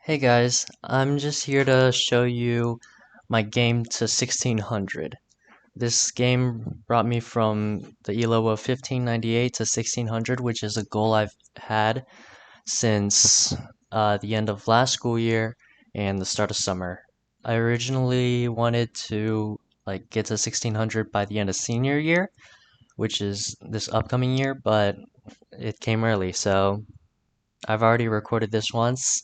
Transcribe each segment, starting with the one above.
Hey guys, I'm just here to show you my game to 1600. This game brought me from the elo of 1598 to 1600, which is a goal I've had since the end of last school year and the start of summer. I originally wanted to get to 1600 by the end of senior year, which is this upcoming year, but it came early, so I've already recorded this once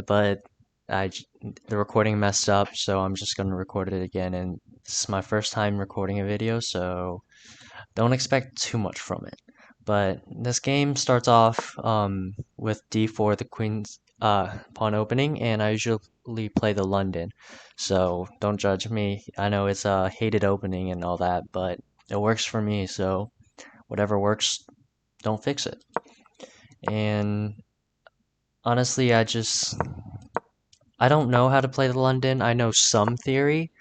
but the recording messed up, so I'm just gonna record it again. And this is my first time recording a video, so don't expect too much from it. But this game starts off with d4, the queen's pawn opening, and I usually play the London, so don't judge me. I know it's a hated opening and all that, but it works for me, so whatever works, don't fix it. And honestly, I don't know how to play the London. I know some theory,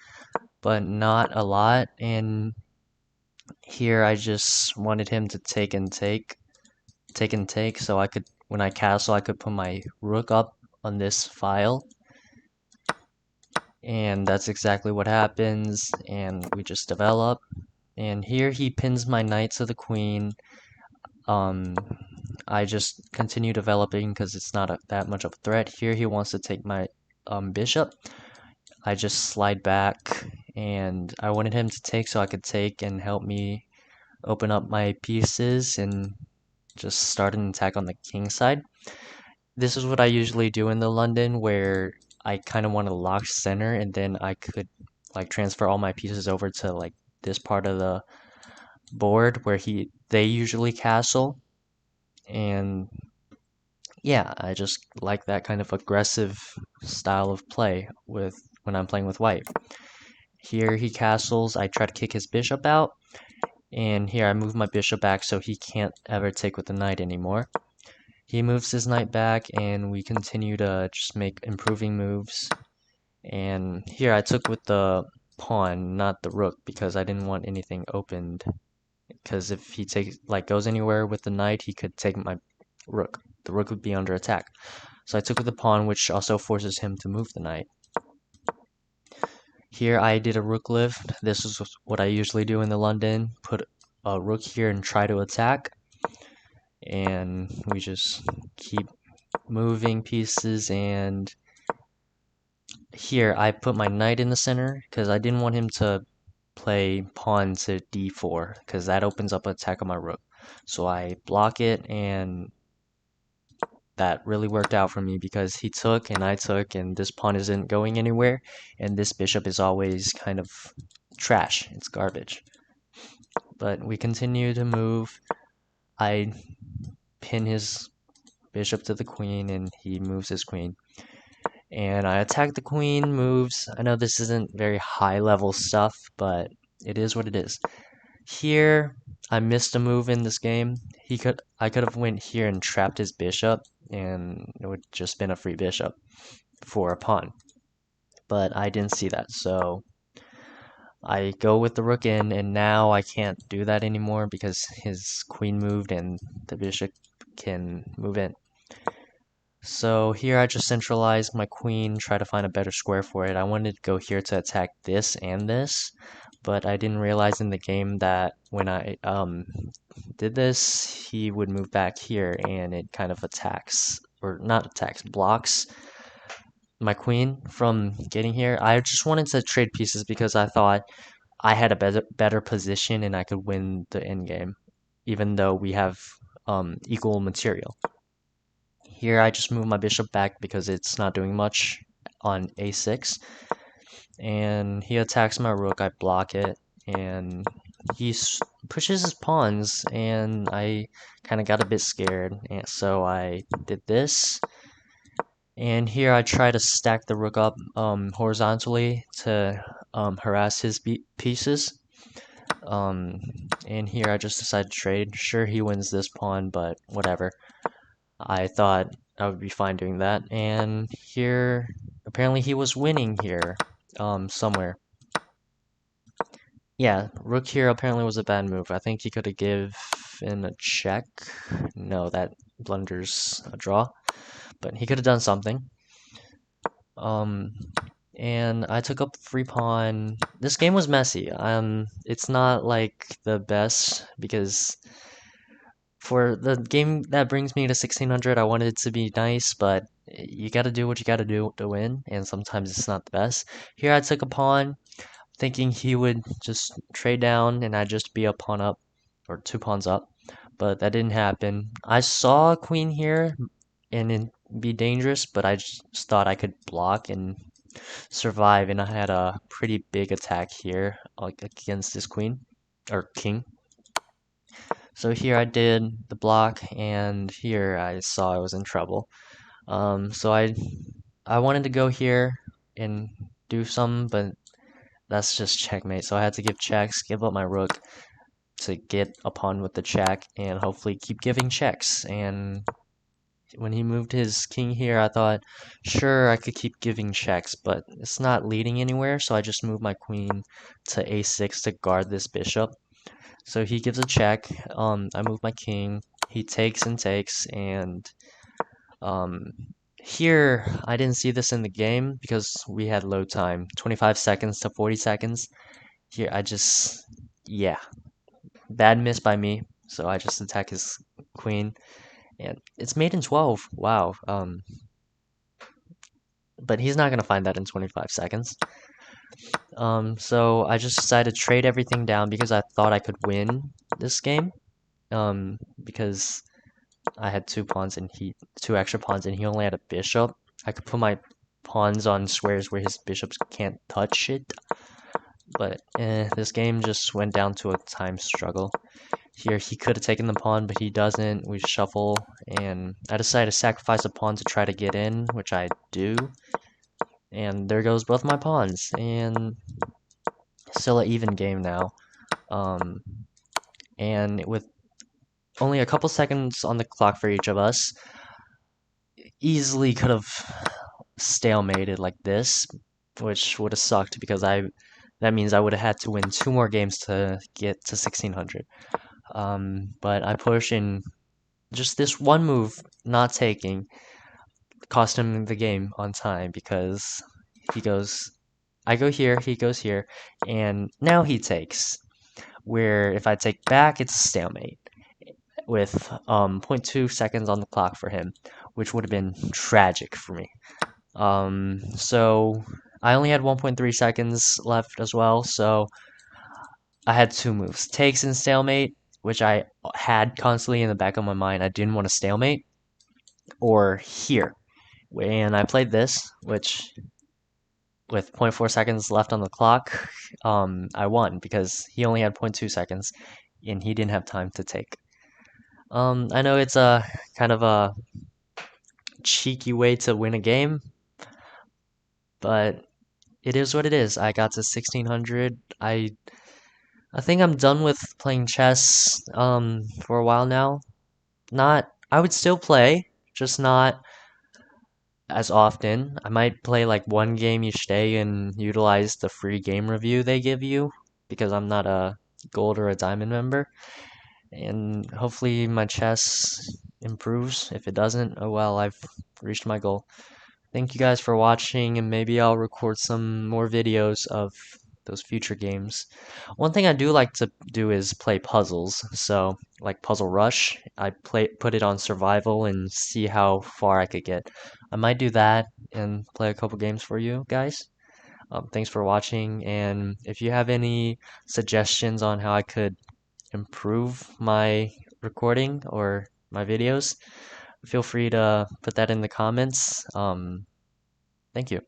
but not a lot. And here I just wanted him to take and take, so I could, when I castle, I could put my rook up on this file. And that's exactly what happens, and we just develop. And here he pins my knight to the queen. Um, I just continue developing because it's not that much of a threat. Here he wants to take my bishop. I just slide back, and I wanted him to take so I could take and help me open up my pieces and just start an attack on the king side. This is what I usually do in the London, where I kind of want to lock center, and then I could transfer all my pieces over to this part of the board where they usually castle. And yeah, I just like that kind of aggressive style of play with when I'm playing with white. Here he castles, I try to kick his bishop out, and here I move my bishop back so he can't ever take with the knight anymore. He moves his knight back, and we continue to just make improving moves. And here I took with the pawn, not the rook, because I didn't want anything opened. Because if he goes anywhere with the knight, he could take my rook. The rook would be under attack. So I took with the pawn, which also forces him to move the knight. Here I did a rook lift. This is what I usually do in the London. Put a rook here and try to attack. And we just keep moving pieces. And here I put my knight in the center because I didn't want him to play pawn to d4 because that opens up an attack on my rook. So I block it, and that really worked out for me because he took and I took, and this pawn isn't going anywhere, and this bishop is always kind of trash. It's garbage. But we continue to move. I pin his bishop to the queen, and he moves his queen. And I attack the queen, moves. I know this isn't very high level stuff, but it is what it is. Here, I missed a move in this game. I could have went here and trapped his bishop, and it would just been a free bishop for a pawn. But I didn't see that, so I go with the rook in, and now I can't do that anymore because his queen moved and the bishop can move in. So here I just centralize my queen, try to find a better square for it. I wanted to go here to attack this and this, but I didn't realize in the game that when I did this, he would move back here, and it kind of attacks, or not attacks, blocks my queen from getting here. I just wanted to trade pieces because I thought I had a better position and I could win the endgame, even though we have equal material. Here I just move my bishop back because it's not doing much on a6, and he attacks my rook. I block it, and he pushes his pawns, and I kind of got a bit scared, and so I did this. And here I try to stack the rook up horizontally to harass his pieces. And here I just decided to trade. Sure, he wins this pawn, but whatever. I thought I would be fine doing that. And here, apparently he was winning here, somewhere. Yeah, rook here apparently was a bad move. I think he could have given a check. No, that blunders a draw. But he could have done something. Um, and I took up free pawn. This game was messy. It's not like the best because for the game that brings me to 1600, I wanted it to be nice, but you gotta do what you gotta do to win, and sometimes it's not the best. Here I took a pawn, thinking he would just trade down and I'd just be a pawn up, or 2 pawns up, but that didn't happen. I saw a queen here and it'd be dangerous, but I just thought I could block and survive, and I had a pretty big attack here, like against this queen, or king. So here I did the block, and here I saw I was in trouble. So I wanted to go here and do some, but that's just checkmate. So I had to give checks, give up my rook to get a pawn with the check, and hopefully keep giving checks. And when he moved his king here, I thought, sure, I could keep giving checks, but it's not leading anywhere, so I just moved my queen to a6 to guard this bishop. So he gives a check. I move my king. He takes and takes, and um, here I didn't see this in the game because we had load time, 25 seconds to 40 seconds. Here I just, yeah, bad miss by me. So I just attack his queen, and it's made in 12. Wow. But he's not gonna find that in 25 seconds. So I just decided to trade everything down because I thought I could win this game. Because I had 2 pawns and 2 extra pawns, and he only had a bishop. I could put my pawns on squares where his bishops can't touch it. But this game just went down to a time struggle. Here he could have taken the pawn, but he doesn't. We shuffle, and I decided to sacrifice a pawn to try to get in, which I do. And there goes both my pawns, and still an even game now. Um, and with only a couple seconds on the clock for each of us, easily could have stalemated like this, which would have sucked because that means I would have had to win 2 more games to get to 1600. But I push, and just this one move not taking cost him the game on time because he goes, I go here, he goes here, and now he takes. Where if I take back, it's a stalemate with zero point 0.2 seconds on the clock for him, which would have been tragic for me. So I only had 1.3 seconds left as well, so I had 2 moves. Takes and stalemate, which I had constantly in the back of my mind. I didn't want to stalemate. Or here. And I played this, which with zero point 0.4 seconds left on the clock, I won because he only had 0.2 seconds and he didn't have time to take. I know it's a kind of a cheeky way to win a game, but it is what it is. I got to 1600. I think I'm done with playing chess for a while now. Not I would still play, just not as often. I might play like 1 game each day and utilize the free game review they give you because I'm not a gold or a diamond member. And hopefully my chess improves. If it doesn't, oh well, I've reached my goal. Thank you guys for watching, and maybe I'll record some more videos of those future games. One thing I do like to do is play puzzles. So, like Puzzle Rush, I put it on survival and see how far I could get. I might do that and play a couple games for you guys. Thanks for watching, and if you have any suggestions on how I could improve my recording or my videos, feel free to put that in the comments. Thank you.